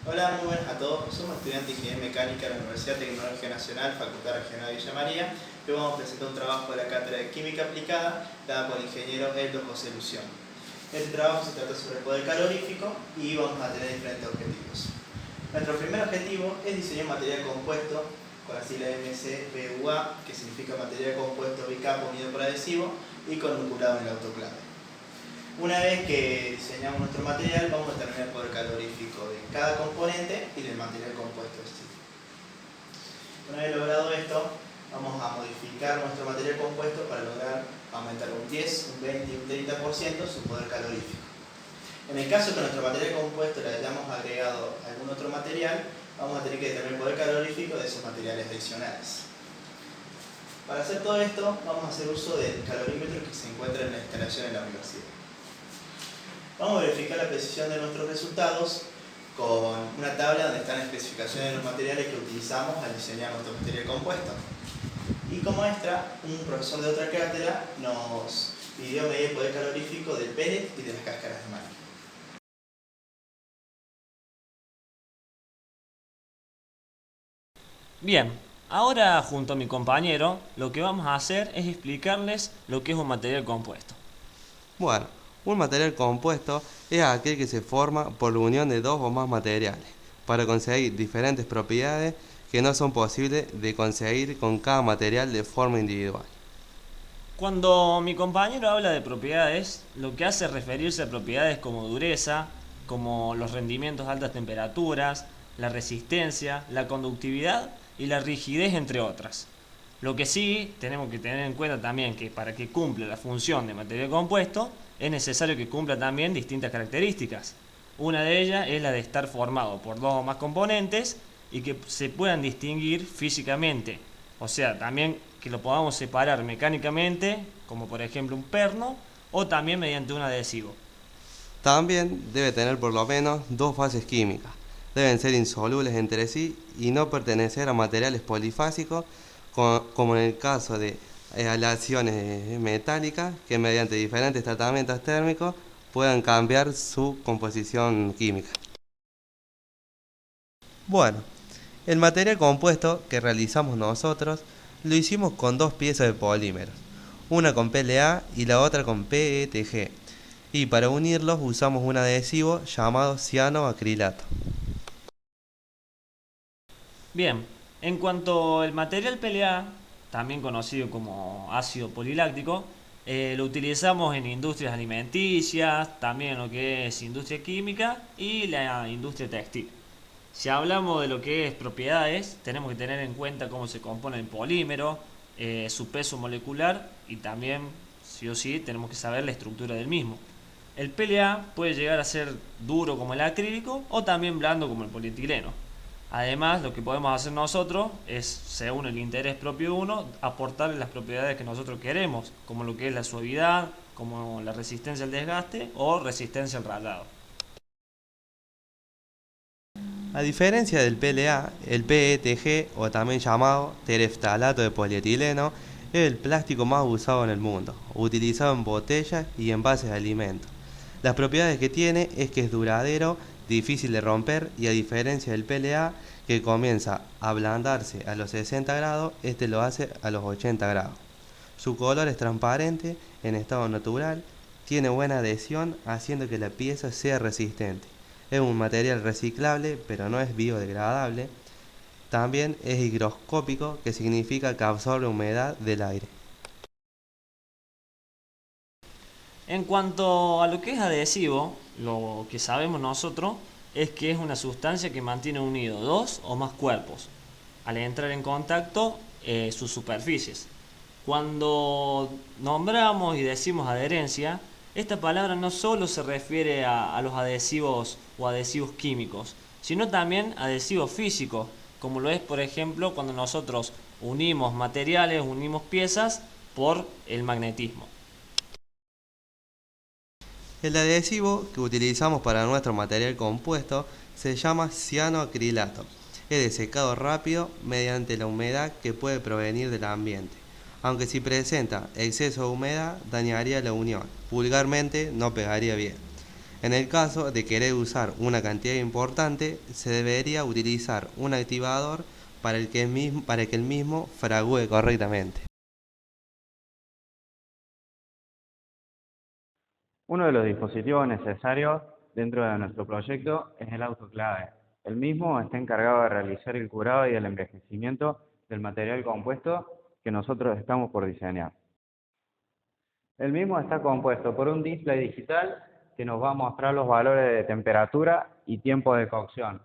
Hola, muy buenas a todos. Somos estudiantes de Ingeniería Mecánica de la Universidad Tecnológica Nacional, Facultad Regional de Villa María. Hoy vamos a presentar un trabajo de la Cátedra de Química Aplicada, dada por el ingeniero Eldo José Lución. Este trabajo se trata sobre el poder calorífico y vamos a tener diferentes objetivos. Nuestro primer objetivo es diseñar un material compuesto con la sigla MCBUA, que significa material compuesto bicapa unido por adhesivo y connuculado en el autoclave. Una vez que diseñamos nuestro material, vamos a determinar el poder calorífico de cada componente y del material compuesto en sí. Una vez logrado esto, vamos a modificar nuestro material compuesto para lograr aumentar un 10, un 20 y un 30% su poder calorífico. En el caso que nuestro material compuesto le hayamos agregado algún otro material, vamos a tener que determinar el poder calorífico de esos materiales adicionales. Para hacer todo esto, vamos a hacer uso del calorímetro que se encuentra en la instalación en la universidad. Vamos a verificar la precisión de nuestros resultados con una tabla donde están las especificaciones de los materiales que utilizamos al diseñar nuestro material compuesto. Y como extra, un profesor de otra cátedra nos pidió medir el poder calorífico del pellet y de las cáscaras de maní. Bien, ahora junto a mi compañero lo que vamos a hacer es explicarles lo que es un material compuesto. Bueno, un material compuesto es aquel que se forma por la unión de dos o más materiales, para conseguir diferentes propiedades que no son posibles de conseguir con cada material de forma individual. Cuando mi compañero habla de propiedades, lo que hace es referirse a propiedades como dureza, como los rendimientos a altas temperaturas, la resistencia, la conductividad y la rigidez, entre otras. Lo que sí tenemos que tener en cuenta también que para que cumpla la función de material compuesto es necesario que cumpla también distintas características. Una de ellas es la de estar formado por dos o más componentes y que se puedan distinguir físicamente, o sea, también que lo podamos separar mecánicamente, como por ejemplo un perno, o también mediante un adhesivo. También debe tener por lo menos dos fases químicas. Deben ser insolubles entre sí y no pertenecer a materiales polifásicos, como en el caso de aleaciones metálicas que mediante diferentes tratamientos térmicos puedan cambiar su composición química. Bueno, el material compuesto que realizamos nosotros lo hicimos con dos piezas de polímeros, una con PLA y la otra con PETG, y para unirlos usamos un adhesivo llamado cianoacrilato. Bien, en cuanto al material PLA, también conocido como ácido poliláctico, lo utilizamos en industrias alimenticias, también en lo que es industria química y la industria textil. Si hablamos de lo que es propiedades, tenemos que tener en cuenta cómo se compone el polímero, su peso molecular y también, sí o sí, tenemos que saber la estructura del mismo. El PLA puede llegar a ser duro como el acrílico o también blando como el polietileno. Además, lo que podemos hacer nosotros es, según el interés propio de uno, aportarle las propiedades que nosotros queremos, como lo que es la suavidad, como la resistencia al desgaste o resistencia al rayado. A diferencia del PLA, el PETG, o también llamado tereftalato de polietileno, es el plástico más usado en el mundo, utilizado en botellas y envases de alimentos. Las propiedades que tiene es que es duradero, difícil de romper y a diferencia del PLA, que comienza a ablandarse a los 60 grados, este lo hace a los 80 grados. Su color es transparente en estado natural, tiene buena adhesión haciendo que la pieza sea resistente. Es un material reciclable pero no es biodegradable. También es higroscópico, que significa que absorbe humedad del aire. En cuanto a lo que es adhesivo, lo que sabemos nosotros es que es una sustancia que mantiene unidos dos o más cuerpos al entrar en contacto sus superficies. Cuando nombramos y decimos adherencia, esta palabra no solo se refiere a los adhesivos o adhesivos químicos, sino también adhesivos físicos, como lo es por ejemplo cuando nosotros unimos materiales, unimos piezas por el magnetismo. El adhesivo que utilizamos para nuestro material compuesto se llama cianoacrilato. Es de secado rápido mediante la humedad que puede provenir del ambiente. Aunque si presenta exceso de humedad dañaría la unión, vulgarmente no pegaría bien. En el caso de querer usar una cantidad importante, se debería utilizar un activador para que el mismo fragúe correctamente. Uno de los dispositivos necesarios dentro de nuestro proyecto es el autoclave. El mismo está encargado de realizar el curado y el envejecimiento del material compuesto que nosotros estamos por diseñar. El mismo está compuesto por un display digital que nos va a mostrar los valores de temperatura y tiempo de cocción,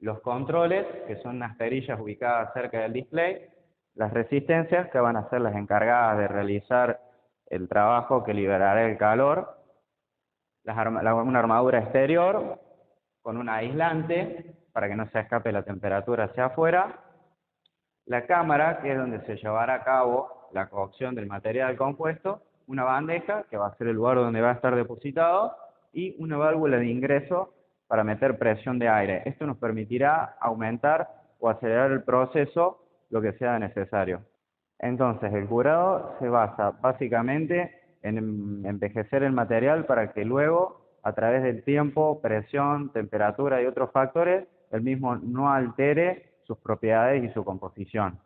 los controles, que son unas perillas ubicadas cerca del display, las resistencias, que van a ser las encargadas de realizar el trabajo que liberará el calor, una armadura exterior con un aislante para que no se escape la temperatura hacia afuera, la cámara, que es donde se llevará a cabo la cocción del material compuesto, una bandeja, que va a ser el lugar donde va a estar depositado, y una válvula de ingreso para meter presión de aire. Esto nos permitirá aumentar o acelerar el proceso lo que sea necesario. Entonces, el curado se basa básicamente en envejecer el material para que luego, a través del tiempo, presión, temperatura y otros factores, el mismo no altere sus propiedades y su composición.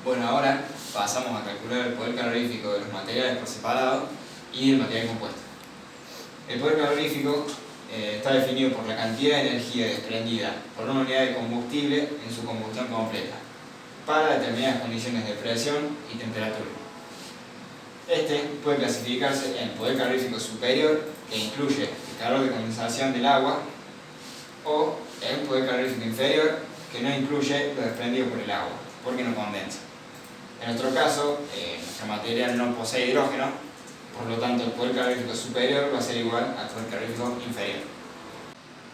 Bueno, ahora pasamos a calcular el poder calorífico de los materiales por separado y del material compuesto. El poder calorífico está definido por la cantidad de energía desprendida por una unidad de combustible en su combustión completa, para determinadas condiciones de presión y temperatura. Este puede clasificarse en poder calorífico superior, que incluye el calor de condensación del agua, o el poder calorífico inferior, que no incluye lo desprendido por el agua, porque no condensa. En nuestro caso, nuestro material no posee hidrógeno, por lo tanto el poder calorífico superior va a ser igual al poder calorífico inferior.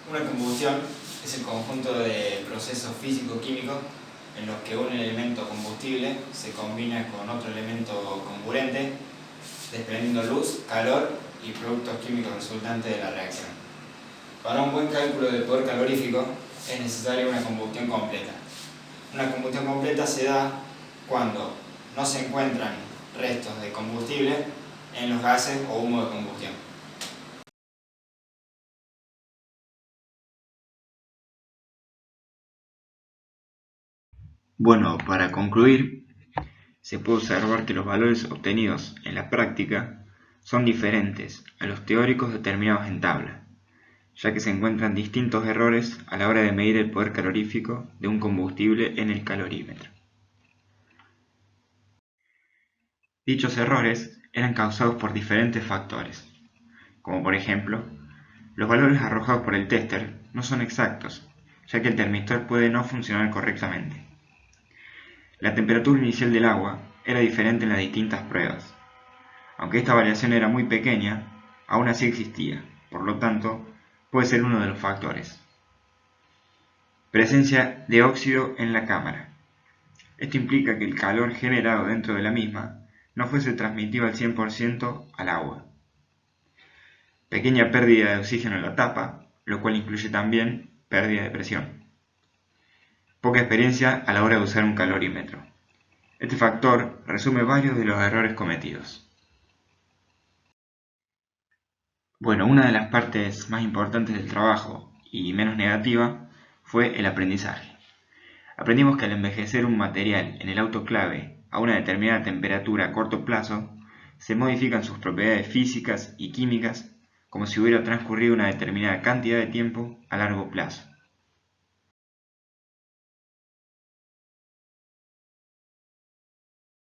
Una combustión es el conjunto de procesos físico-químicos en los que un elemento combustible se combina con otro elemento comburente, desprendiendo luz, calor y productos químicos resultantes de la reacción. Para un buen cálculo del poder calorífico es necesaria una combustión completa. Una combustión completa se da cuando no se encuentran restos de combustible en los gases o humo de combustión. Bueno, para concluir, se puede observar que los valores obtenidos en la práctica son diferentes a los teóricos determinados en tabla, ya que se encuentran distintos errores a la hora de medir el poder calorífico de un combustible en el calorímetro. Dichos errores eran causados por diferentes factores, como por ejemplo, los valores arrojados por el tester no son exactos, ya que el termistor puede no funcionar correctamente. La temperatura inicial del agua era diferente en las distintas pruebas. Aunque esta variación era muy pequeña, aún así existía, por lo tanto, puede ser uno de los factores. Presencia de óxido en la cámara. Esto implica que el calor generado dentro de la misma no fuese transmitido al 100% al agua. Pequeña pérdida de oxígeno en la tapa, lo cual incluye también pérdida de presión. Poca experiencia a la hora de usar un calorímetro. Este factor resume varios de los errores cometidos. Bueno, una de las partes más importantes del trabajo y menos negativa fue el aprendizaje. Aprendimos que al envejecer un material en el autoclave a una determinada temperatura a corto plazo, se modifican sus propiedades físicas y químicas como si hubiera transcurrido una determinada cantidad de tiempo a largo plazo.